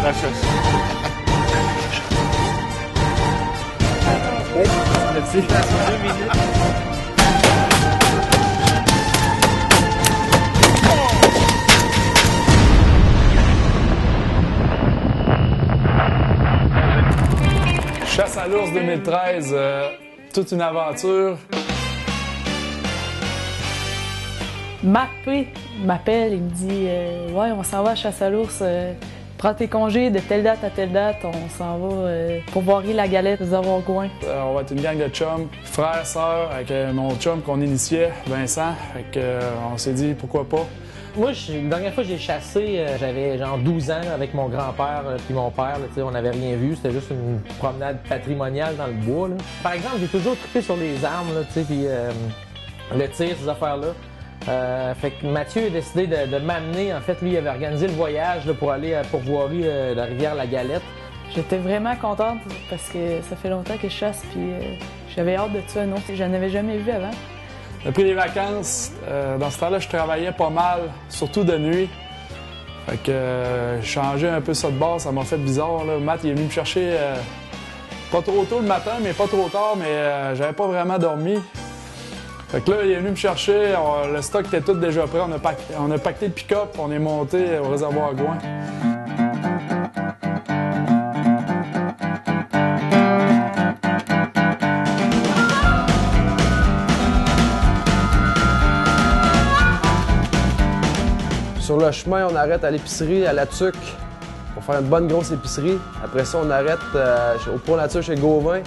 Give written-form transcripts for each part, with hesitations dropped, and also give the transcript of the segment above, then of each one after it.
La chasse. Merci. 2 minutes. Chasse à l'ours 2013, toute une aventure. Mappé m'appelle, il me dit ouais, on s'en va à chasse à l'ours, prends tes congés de telle date à telle date, on s'en va pour voir la galette des Avoirgouins. On va être une gang de chums, frères, sœurs, avec mon chum qu'on initiait, Vincent. Fait que, on s'est dit pourquoi pas. Moi, la dernière fois que j'ai chassé, j'avais genre 12 ans avec mon grand-père puis mon père. Là, on n'avait rien vu, c'était juste une promenade patrimoniale dans le bois. Là. Par exemple, j'ai toujours trippé sur les armes, puis le tir, ces affaires-là. Fait que Mathieu a décidé de m'amener. En fait, lui, il avait organisé le voyage là, pour aller à Pourvoirie, la rivière La Galette. J'étais vraiment contente parce que ça fait longtemps que je chasse, puis j'avais hâte de ça. Non, je n'en avais jamais vu avant. Depuis les vacances, dans ce temps-là, je travaillais pas mal, surtout de nuit. Fait que j'ai changé un peu ça de bord, ça m'a fait bizarre. Là. Matt, il est venu me chercher pas trop tôt le matin, mais pas trop tard, mais j'avais pas vraiment dormi. Fait que là, il est venu me chercher, le stock était tout déjà prêt, on a pacté le pick-up, on est monté au réservoir Gouin. Sur le chemin, on arrête à l'épicerie, à La Tuque, pour faire une bonne grosse épicerie. Après ça, on arrête au Point Nature chez Gauvin.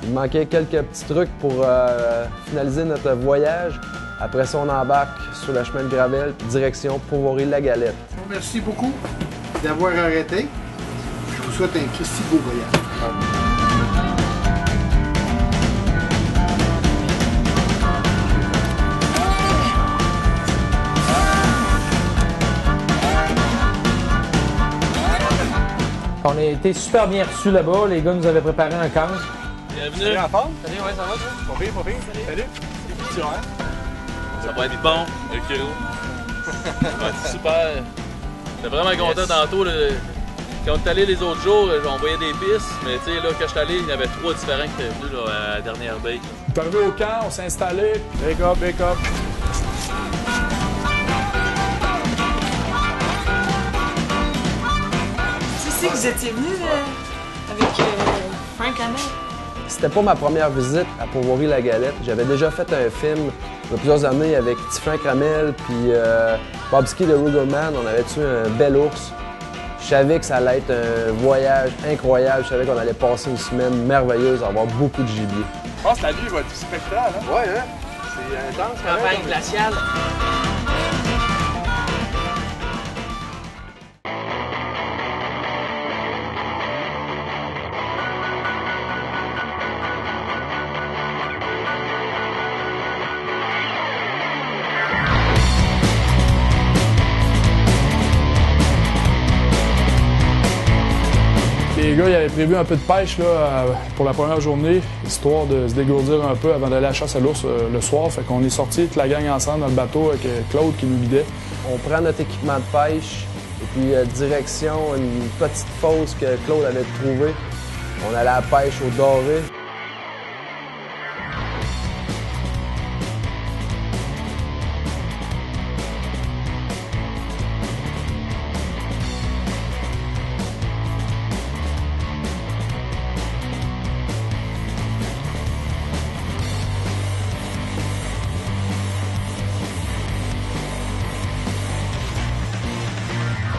Il manquait quelques petits trucs pour finaliser notre voyage. Après ça, on embarque sur le chemin de Gravel, direction Pourvoirie-La Galette. Merci beaucoup d'avoir arrêté. Je vous souhaite un Christy beau voyage. On a été super bien reçus là-bas. Les gars nous avaient préparé un camp. Bienvenue. Salut en forme? Salut, ouais, ça va, toi? Pas pire, pas pire. Salut. Tu vois, hein? Ça va être bon, le kilo. Ça va être super. J'étais vraiment content tantôt. Quand on est allé les autres jours, on voyait des pistes, mais tu sais, là, quand je suis allé, il y en avait 3 différents qui étaient venus là, à la dernière baie. On est arrivé au camp, on s'est installé. Wake up, wake up. Tu sais que vous étiez venu avec Frank Hamel? C'était pas ma première visite à Pourvoirie-La Galette. J'avais déjà fait un film il y a plusieurs années avec petit Frank Ramel puis Bobski de Rugerman. On avait tué un bel ours. Je savais que ça allait être un voyage incroyable. Je savais qu'on allait passer une semaine merveilleuse, avoir beaucoup de gibier. Je pense que la nuit va être spectaculaire, hein? Ouais, hein? C'est intense. Campagne glaciale. Les gars, ils avaient prévu un peu de pêche là, pour la première journée, histoire de se dégourdir un peu avant d'aller à la chasse à l'ours le soir. Fait qu'on est sortis toute la gang ensemble dans le bateau avec Claude qui nous guidait. On prend notre équipement de pêche et puis direction une petite fosse que Claude avait trouvée. On allait à la pêche au doré.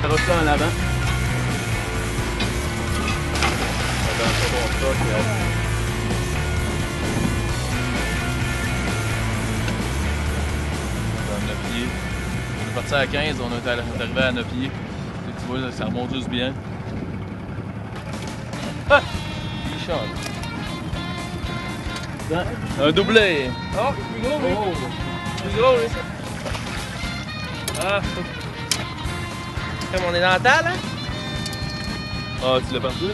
La route là en avant. Attention mon stock. À 9 pieds. On est parti à 15, on est arrivé à 9 pieds. Tu vois, ça remonte juste bien. Ah! Il chante. Un doublé. Oh, plus gros, lui. Plus gros, lui, ça. Ah! Comme on est dans la table, hein? Ah, tu l'as parti?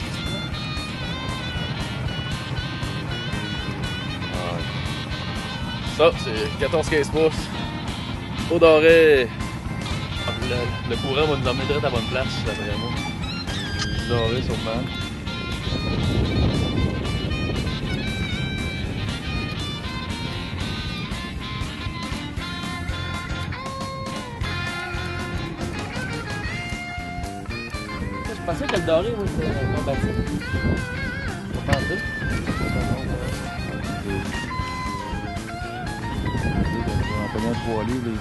Ça, c'est 14-15 pouces. Au doré. Le courant va nous emmener direct à la bonne place, d'après moi. Doré, sûrement. Je pensais que le doré, moi, c'était combatif. Faut penser. En prenant 3 livres, il va.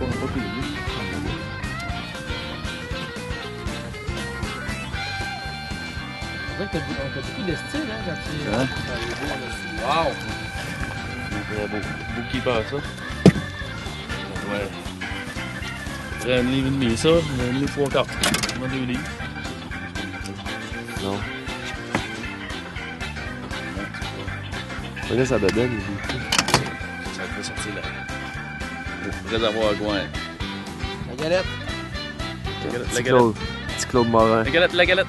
On n'a pas payé. C'est vrai que t'as beaucoup de style, hein, quand tu... Hein? Wow! Très beau. Beau keeper, ça. Ouais. Très 1,5 livre, ça. 1,3 livre. On a 2 livres. Non. Regarde sa bedaine, il est Ça va sortir là. Le réservoir à Gouin. La galette. La galette. Petit Claude Morin. La galette, la galette.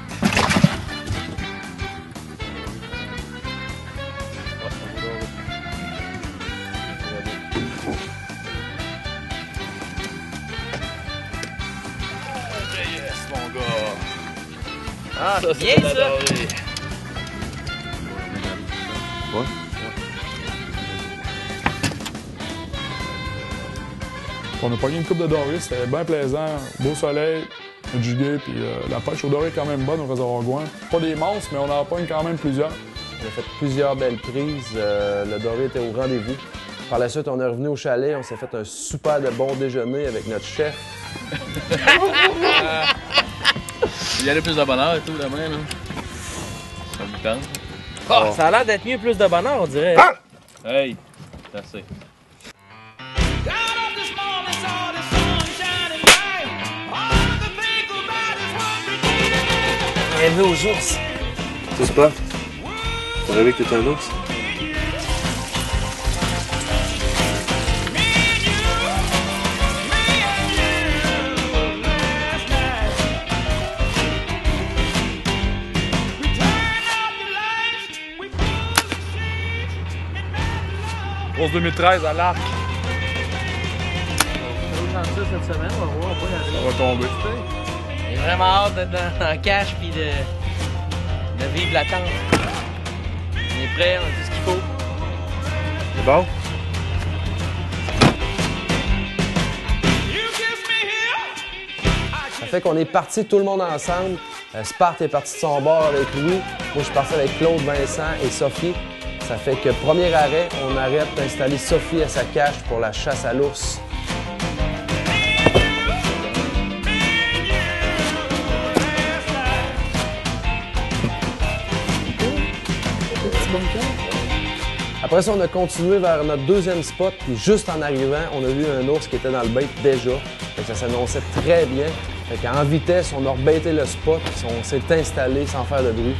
Yes, mon gars. Ah, Ça, bien c'est ça! adoré. Ouais. On a pogné une coupe de doré, c'était bien plaisant, beau soleil, un gigot, puis la pêche au doré est quand même bonne au réservoir Gouin. Pas des monstres, mais on en pogne quand même plusieurs. On a fait plusieurs belles prises. Le doré était au rendez-vous. Par la suite, on est revenu au chalet. On s'est fait un super de bon déjeuner avec notre chef. Il y a plus de bonheur et tout, demain, là. Ça me tente. Oh, ça a l'air d'être mieux, plus de bonheur, on dirait. Hey, c'est assez. Rêver aux ours. C'est pas? T'as rêvé que t'étais un ours? Grosse 2013 à l'arc, Cette semaine, on va voir, on va y aller. ça va tomber. J'ai vraiment hâte d'être dans le cash puis de vivre la tente. On est prêts, on a tout ce qu'il faut. C'est bon? Ça fait qu'on est partis tout le monde ensemble. Spart est parti de son bord avec Louis. Moi, je suis parti avec Claude, Vincent et Sophie. Ça fait que premier arrêt, on arrête d'installer Sophie à sa cache pour la chasse à l'ours. Après ça, on a continué vers notre deuxième spot, puis juste en arrivant, on a vu un ours qui était dans le bait déjà. Fait que ça s'annonçait très bien. Fait qu'en vitesse, on a rebaité le spot, puis on s'est installé sans faire de bruit.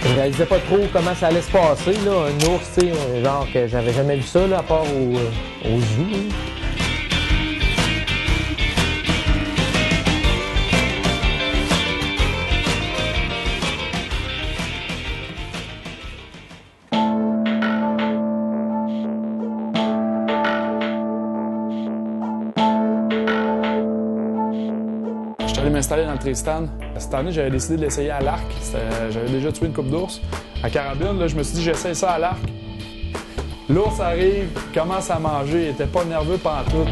Je réalisais pas trop comment ça allait se passer, là. Un ours, tu sais, genre que j'avais jamais vu ça, là, à part au zoo. Là. Je suis allé m'installer dans le Tristan. Cette année, j'avais décidé de l'essayer à l'arc. J'avais déjà tué une coupe d'ours. À carabine, là, je me suis dit, j'essaye ça à l'arc. L'ours arrive, commence à manger, il était pas nerveux pantoute.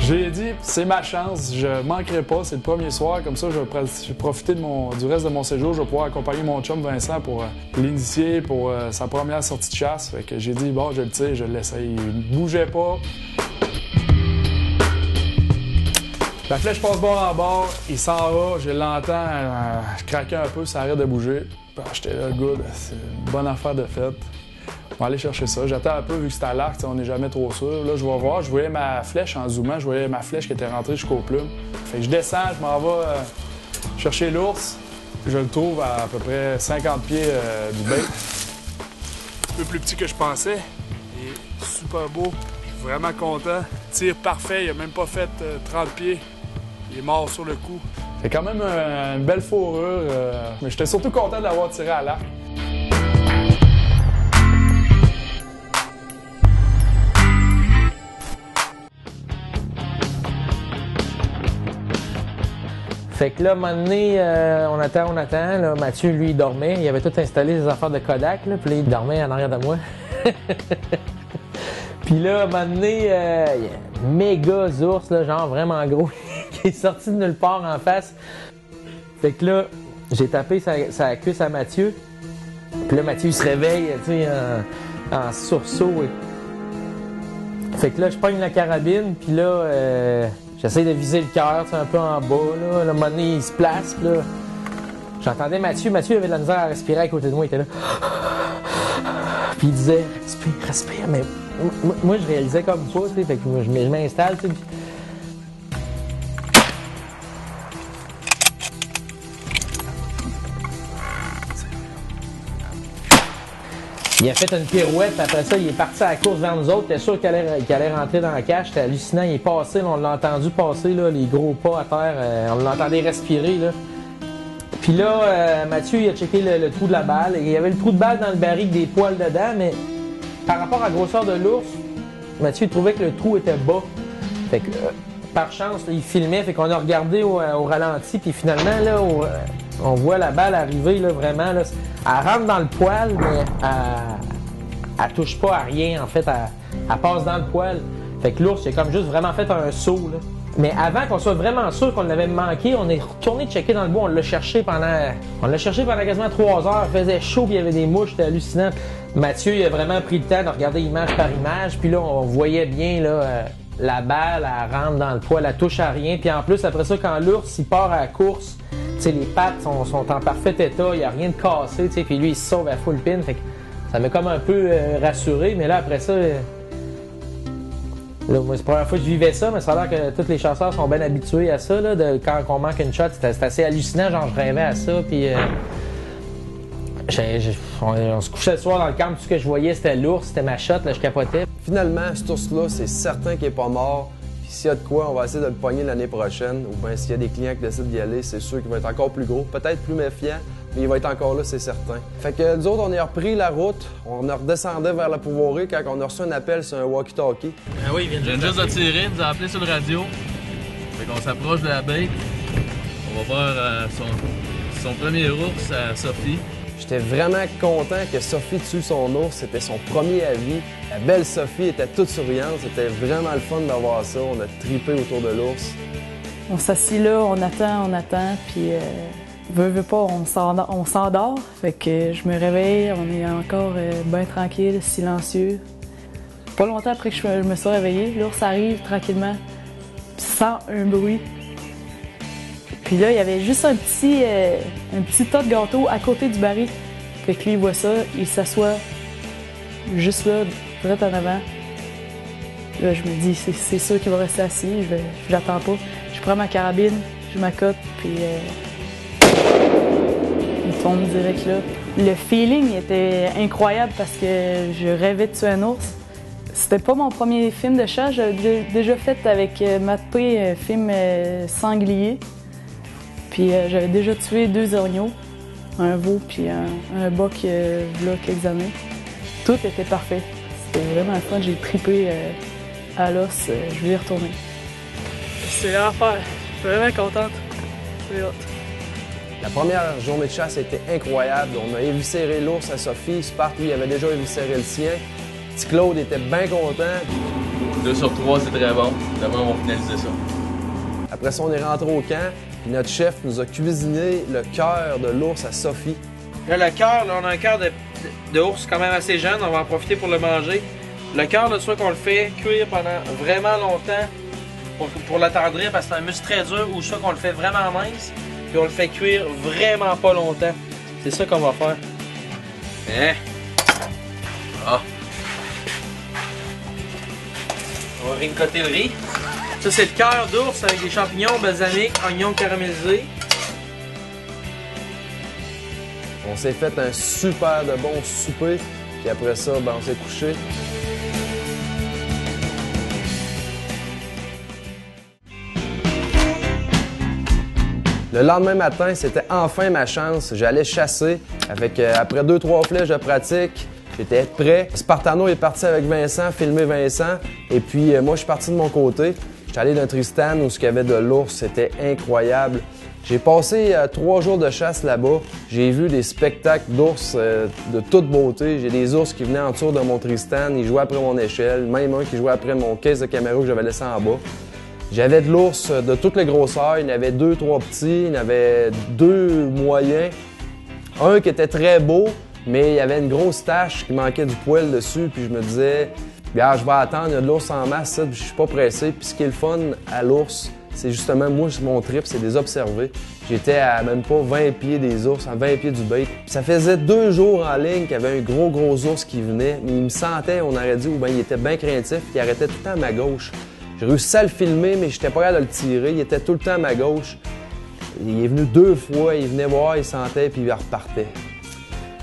J'ai dit, c'est ma chance, je manquerai pas, c'est le premier soir, comme ça je vais profiter du reste de mon séjour, je vais pouvoir accompagner mon chum Vincent pour l'initier pour sa première sortie de chasse. Fait que j'ai dit, bon, je le tire, je l'essaye, il ne bougeait pas. La flèche passe bord en bord, il s'en va, je l'entends, je craquais un peu, ça arrête de bouger. J'étais là, good, c'est une bonne affaire de fête. On va aller chercher ça. J'attends un peu vu que c'était à l'arc, on n'est jamais trop sûr. Là, je vais voir, je voyais ma flèche en zoomant, je voyais ma flèche qui était rentrée jusqu'aux plumes. Fait que je descends, je m'en vais chercher l'ours. Je le trouve à peu près 50 pieds du bait. Un peu plus petit que je pensais. Et super beau. Vraiment content. Tir parfait, il a même pas fait 30 pieds. Il est mort sur le coup. C'est quand même une belle fourrure, mais j'étais surtout content de l'avoir tiré à l'arc. Fait que là, à un moment donné, on attend. Là, Mathieu, lui, il dormait. Il avait tout installé ses affaires de Kodak, là, puis là, il dormait en arrière de moi. Puis là, à un moment donné, il y a un méga ours, là, genre vraiment gros, qui est sorti de nulle part en face. Fait que là, j'ai tapé sa cuisse à Mathieu. Puis là, Mathieu, il se réveille, tu sais, en sursaut. Fait que là, je pogne la carabine, puis là, j'essaie de viser le cœur, tu sais, un peu en bas, là. À un moment donné, il se place, puis là, j'entendais Mathieu. Mathieu avait de la misère à respirer à côté de moi, il était là. Puis il disait, respire, mais moi, je réalisais comme ça, tu sais, fait que je m'installe, tu sais. Il a fait une pirouette, puis après ça, il est parti à la course vers nous autres. T'es sûr qu'il allait rentrer dans la cage. C'était hallucinant. Il est passé, là, on l'a entendu passer, là, les gros pas à terre. On l'entendait respirer, là. Puis là, Mathieu, il a checké le trou de la balle. Il y avait le trou de balle dans le baril avec des poils dedans, mais par rapport à la grosseur de l'ours, Mathieu il trouvait que le trou était bas. Fait que, par chance, là, il filmait, fait qu'on a regardé au ralenti, puis finalement, là, on voit la balle arriver, là, vraiment, là. Elle rentre dans le poil, mais elle touche pas à rien, en fait. Elle passe dans le poil. Fait que l'ours, il a comme juste vraiment fait un saut, là. Mais avant qu'on soit vraiment sûr qu'on l'avait manqué, on est retourné checker dans le bois. On l'a cherché pendant quasiment 3 heures. Il faisait chaud, puis il y avait des mouches, c'était hallucinant. Mathieu, il a vraiment pris le temps de regarder image par image. Puis là, on voyait bien, là, la balle, elle rentre dans le poil, elle touche à rien. Puis en plus, après ça, quand l'ours, il part à la course, tu sais, les pattes sont en parfait état, il n'y a rien de cassé, tu sais. Puis lui, il se sauve à full pin. Fait que ça m'a comme un peu rassuré. Mais là, après ça... Là, moi, c'est la première fois que je vivais ça, mais ça a l'air que tous les chasseurs sont bien habitués à ça, là, quand on manque une shot. C'est assez hallucinant, genre je rêvais à ça, puis on se couchait le soir dans le camp, tout ce que je voyais c'était l'ours, c'était ma shot, là, je capotais. Finalement, cet ours-là, c'est certain qu'il est pas mort. Puis s'il y a de quoi, on va essayer de le pogner l'année prochaine. Ou bien s'il y a des clients qui décident d'y aller, c'est sûr qu'il va être encore plus gros, peut-être plus méfiant, mais il va être encore là, c'est certain. Fait que nous autres, on a repris la route, on a redescendu vers la Pouvoirée quand on a reçu un appel sur un walkie-talkie. Ah oui, il vient juste de tirer, il nous a appelé sur le radio. Fait qu'on s'approche de la bête. On va voir son premier ours à Sophie. J'étais vraiment content que Sophie tue son ours, c'était son premier avis. La belle Sophie était toute souriante, c'était vraiment le fun d'avoir ça, on a tripé autour de l'ours. On s'assit là, on attend, puis veut pas, on s'endort. Fait que je me réveille, on est encore bien tranquille, silencieux. Pas longtemps après que je me suis réveillée, l'ours arrive tranquillement, sans un bruit. Puis là, il y avait juste un petit tas de gâteau à côté du baril. Fait que lui, il voit ça, il s'assoit juste là, direct en avant. Là, je me dis, c'est sûr qu'il va rester assis, j'attends pas. Je prends ma carabine, je m'accote, puis il tombe direct là. Le feeling était incroyable parce que je rêvais de tuer un ours. C'était pas mon premier film de chasse, j'avais déjà fait avec Matt P, un film sanglier. Puis j'avais déjà tué 2 orignaux, un veau puis un boc là quelques années. Tout était parfait. C'était vraiment le fun, j'ai trippé à l'os, je vais y retourner. C'est l'enfer, je suis vraiment contente. C'est hot. La première journée de chasse a été incroyable. On a éviscéré l'ours à Sophie, Spart, lui, il avait déjà éviscéré le sien. Petit Claude était bien content. 2 sur 3, c'est très bon. Demain, on va finaliser ça. Après ça, on est rentré au camp, puis notre chef nous a cuisiné le cœur de l'ours à Sophie. Là, le cœur, là, on a un cœur de ours quand même assez jeune, on va en profiter pour le manger. Le cœur, là, soit qu'on le fait cuire pendant vraiment longtemps pour l'attendrir parce que c'est un muscle très dur, ou soit qu'on le fait vraiment mince, puis on le fait cuire vraiment pas longtemps. C'est ça qu'on va faire. Hein? Ah! On va rincoter le riz. Ça, c'est le cœur d'ours avec des champignons, balsamiques, oignons caramélisés. On s'est fait un super de bon souper, puis après ça, ben, on s'est couché. Le lendemain matin, c'était enfin ma chance. J'allais chasser. Après 2-3 flèches de pratique, j'étais prêt. Spartano est parti avec Vincent, filmer Vincent. Et puis moi, je suis parti de mon côté. J'étais allé d'un Tristan où il y avait de l'ours. C'était incroyable. J'ai passé 3 jours de chasse là-bas. J'ai vu des spectacles d'ours de toute beauté. J'ai des ours qui venaient en dessous de mon Tristan. Ils jouaient après mon échelle. Même un qui jouait après mon caisse de caméra que j'avais laissé en bas. J'avais de l'ours de toutes les grosseurs. Il y en avait 2-3 petits. Il y en avait 2 moyens. Un qui était très beau, mais il y avait une grosse tache qui manquait du poil dessus. Puis je me disais, regarde, je vais attendre. Il y a de l'ours en masse, ça, puis je suis pas pressé. Puis ce qui est le fun à l'ours, c'est justement, moi, mon trip, c'est de les observer. J'étais à même pas 20 pieds des ours, à 20 pieds du bait. Puis ça faisait 2 jours en ligne qu'il y avait un gros ours qui venait. Mais il me sentait, on aurait dit, ou bien il était bien craintif, puis il arrêtait tout le temps à ma gauche. J'ai réussi à le filmer, mais j'étais pas capable de le tirer. Il était tout le temps à ma gauche. Il est venu 2 fois, il venait voir, il sentait, puis il repartait.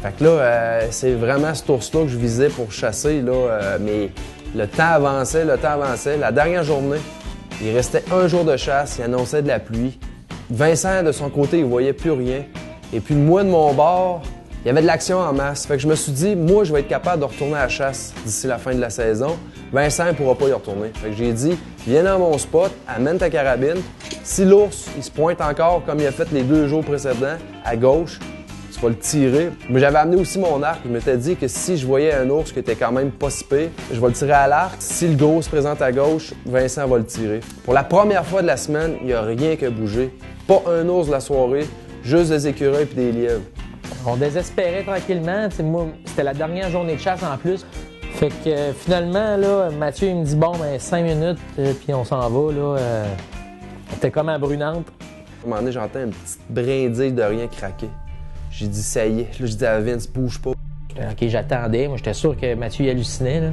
Fait que là, c'est vraiment cet ours-là que je visais pour chasser, là. Mais le temps avançait. La dernière journée, il restait 1 jour de chasse, il annonçait de la pluie. Vincent, de son côté, il voyait plus rien. Et puis moi, de mon bord, il y avait de l'action en masse. Fait que je me suis dit, moi, je vais être capable de retourner à la chasse d'ici la fin de la saison. Vincent ne pourra pas y retourner. Fait que j'ai dit, viens dans mon spot, amène ta carabine. Si l'ours, il se pointe encore comme il a fait les 2 jours précédents, à gauche, tu vas le tirer. Mais j'avais amené aussi mon arc. Je m'étais dit que si je voyais un ours qui était quand même pas si pire, je vais le tirer à l'arc. Si le gros se présente à gauche, Vincent va le tirer. Pour la première fois de la semaine, il n'y a rien que bouger. Pas un ours de la soirée, juste des écureuils et des lièvres. On désespérait tranquillement. T'sais, moi, c'était la dernière journée de chasse en plus. Fait que finalement, là, Mathieu, il me dit, bon, ben 5 minutes, puis on s'en va, là. C'était comme à Brunante. À un moment donné, j'entends une petite brindille de rien craquer. J'ai dit, ça y est. Là, je dis à Vince, bouge pas. OK, j'attendais. Moi, j'étais sûr que Mathieu y hallucinait, là.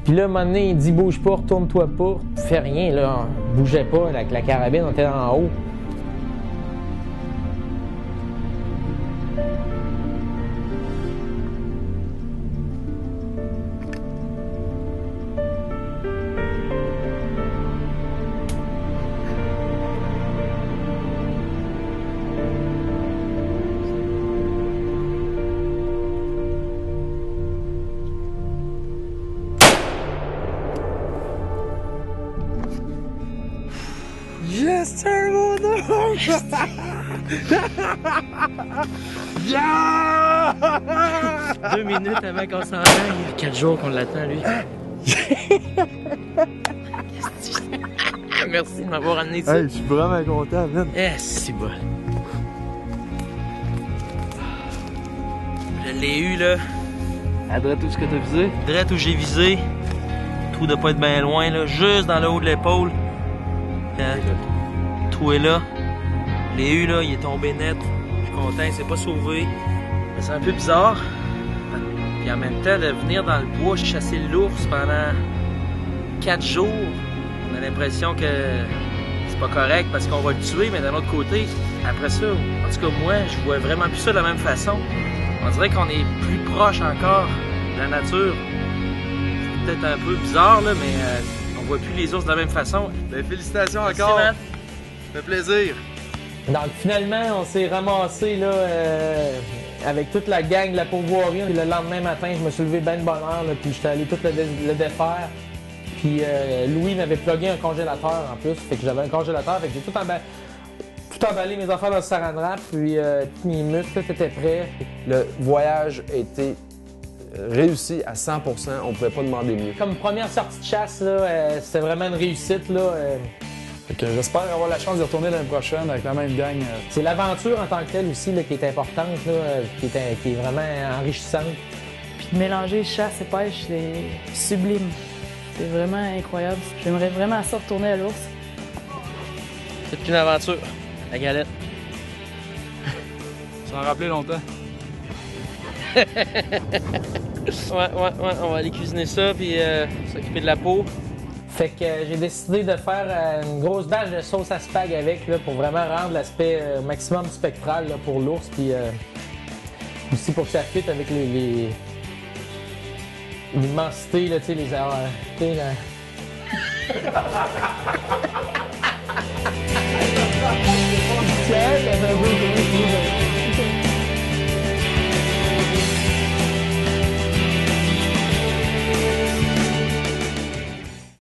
Puis là, à un moment donné, il dit, bouge pas, retourne-toi pas. Fais rien, là. On bougeait pas, avec la carabine, on était en haut. Yes, Turbo no! Yeah! 2 minutes avant qu'on s'en aille. Il y a 4 jours qu'on l'attend, lui. Merci de m'avoir amené ici. Hey, je suis vraiment content, man. C'est bon. Je l'ai eu, là. Adresse tout ce que t'as visé. Direct où j'ai visé. Trou de pas être bien loin, là. Juste dans le haut de l'épaule. Le trou est là. Je l'ai eu, là. Il est tombé net. Je suis content, il s'est pas sauvé. Mais c'est un peu bizarre. Puis en même temps, de venir dans le bois chasser l'ours pendant 4 jours, on a l'impression que c'est pas correct parce qu'on va le tuer, mais d'un autre côté, après ça, en tout cas moi, je vois vraiment plus ça de la même façon. On dirait qu'on est plus proche encore de la nature. C'est peut-être un peu bizarre, là, mais on voit plus les ours de la même façon. Ben, félicitations Merci, encore. man. Ça fait plaisir. Donc finalement, on s'est ramassé là, avec toute la gang de la pourvoirie. Puis le lendemain matin, je me suis levé ben de bonne heure, là, puis j'étais allé tout le défaire. Puis Louis m'avait plugué un congélateur en plus, fait que j'avais un congélateur, fait que j'ai tout emballé mes affaires dans le saran wrap, puis tous mes muscles, tout était prêt. Le voyage a été réussi à 100%, on pouvait pas demander mieux. Comme première sortie de chasse, là, c'était vraiment une réussite. Là, Fait que j'espère avoir la chance de retourner l'année prochaine avec la même gang. C'est l'aventure en tant que telle aussi là, qui est importante, là, qui est vraiment enrichissante. Puis de mélanger chasse et pêche, c'est sublime. C'est vraiment incroyable. J'aimerais vraiment ça retourner à l'ours. C'est une aventure, la galette. Ça en rappelait longtemps. Ouais, on va aller cuisiner ça puis s'occuper de la peau. Fait que j'ai décidé de faire une grosse bâche de sauce à spag avec là, pour vraiment rendre l'aspect maximum spectral là, pour l'ours. Puis aussi pour que ça fitte avec l'immensité, là, tu sais, les erreurs. Tu sais, là. spécial. Ça fait un peu comme